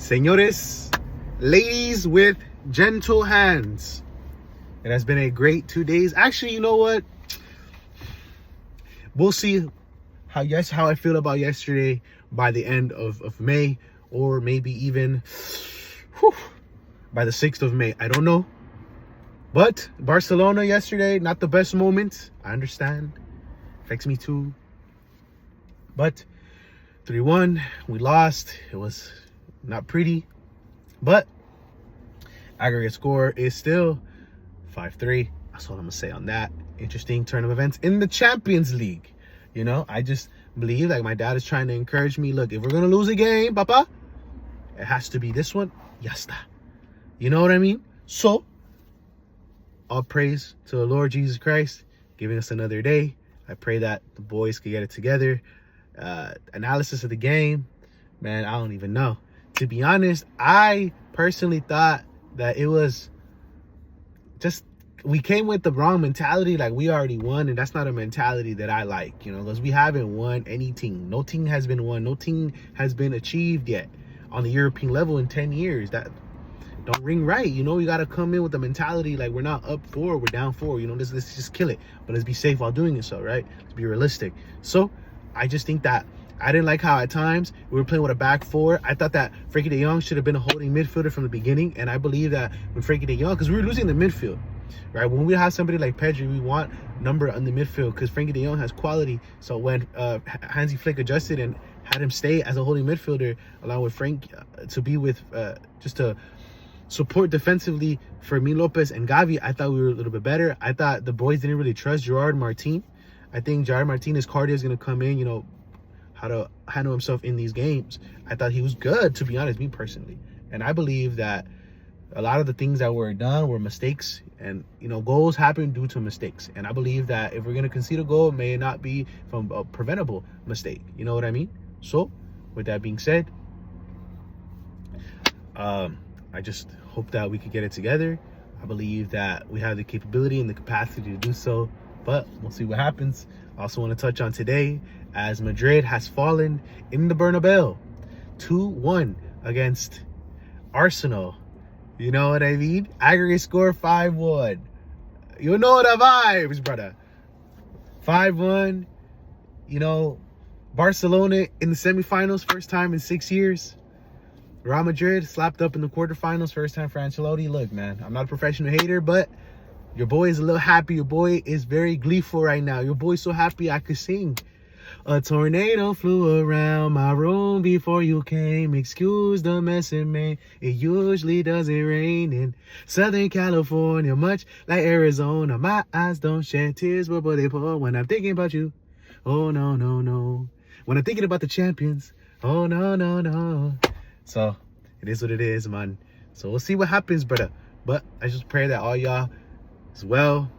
Señores, ladies with gentle hands. It has been a great 2 days. Actually, you know what? We'll see how I feel about yesterday by the end of May, or maybe even by the 6th of May. I don't know. But Barcelona yesterday, not the best moment. I understand. Affects me too. But 3-1, we lost. It was not pretty. But aggregate score is still 5-3. That's all I'm going to say on that. Interesting turn of events in the Champions League. You know, I just believe, like, my dad is trying to encourage me. Look, if we're going to lose a game, papa, it has to be this one. Ya está. You know what I mean? So, all praise to the Lord Jesus Christ, giving us another day. I pray that the boys could get it together. Analysis of the game, man, I don't even know. To be honest, I personally thought that it was just, we came with the wrong mentality, like we already won, and that's not a mentality that I like, you know, because we haven't won anything. No team has been won. No team has been achieved yet on the European level in 10 years. That don't ring right. You know, you got to come in with the mentality like we're not up 4, we're down 4. You know, let's just kill it, but let's be safe while doing it. So, right, let's be realistic. So I just think that I didn't like how at times we were playing with a back 4. I thought that Frankie de Jong should have been a holding midfielder from the beginning, and I believe that when Frankie de Jong, because we were losing the midfield, right? When we have somebody like Pedri, we want number on the midfield because Frankie de Jong has quality. So when Hansi Flick adjusted and had him stay as a holding midfielder along with Frank to be with just to support defensively for Fermin Lopez and Gavi, I thought we were a little bit better. I thought the boys didn't really trust Gerard Martin. I think Gerard Martin's cardio is going to come in, you know, how to handle himself in these games. I thought he was good, to be honest, me personally. And I believe that a lot of the things that were done were mistakes, and, you know, goals happen due to mistakes. And I believe that if we're going to concede a goal, it may not be from a preventable mistake. You know what I mean? So, with that being said, I just hope that we could get it together. I believe that we have the capability and the capacity to do so, but we'll see what happens. I also want to touch on today, as Madrid has fallen in the Bernabeu 2-1 against Arsenal. You know what I mean? Aggregate score 5-1. You know the vibes, brother. 5-1. You know, Barcelona in the semifinals, first time in 6 years. Real Madrid slapped up in the quarterfinals, first time for Ancelotti. Look, man, I'm not a professional hater, but your boy is a little happy. Your boy is very gleeful right now. Your boy's so happy I could sing. A tornado flew around my room before you came. Excuse the mess it made. It usually doesn't rain in Southern California, much like Arizona. My eyes don't shed tears, but they pour when I'm thinking about you. Oh, no, no, no. When I'm thinking about the champions. Oh, no, no, no. So, it is what it is, man. So, we'll see what happens, brother. But I just pray that all y'all is well,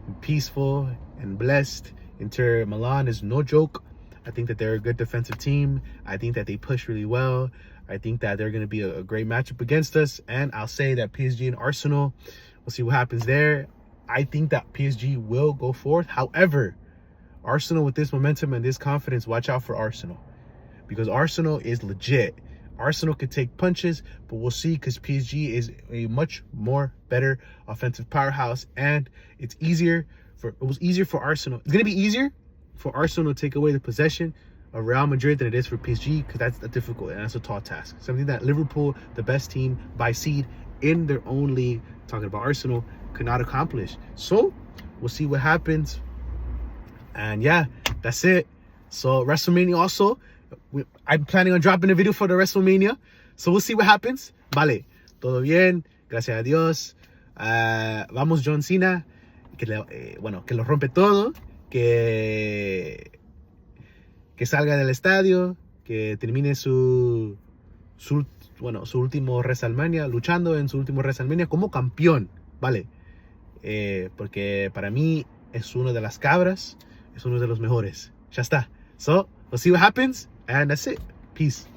and peaceful, and blessed. Inter Milan is no joke. I think that they're a good defensive team. I think that they push really well. I think that they're going to be a great matchup against us. And I'll say that PSG and Arsenal, we'll see what happens there. I think that PSG will go forth. However, Arsenal with this momentum and this confidence, watch out for Arsenal. Because Arsenal is legit. Arsenal could take punches, but we'll see, because PSG is a much more better offensive powerhouse. And it was easier for Arsenal. It's going to be easier for Arsenal to take away the possession of Real Madrid than it is for PSG, because that's difficult and that's a tall task. Something that Liverpool, the best team by seed in their own league, talking about Arsenal, could not accomplish. So we'll see what happens. And yeah, that's it. So WrestleMania also, I'm planning on dropping a video for the WrestleMania. So we'll see what happens. Vale, todo bien, gracias a Dios. Vamos John Cena. Que lo rompe todo, que salga del estadio, que termine su último WrestleMania, luchando en su último WrestleMania como campeón, ¿vale? Porque para mí es uno de las cabras, es uno de los mejores. Ya está. So, we'll see what happens, and that's it. Peace.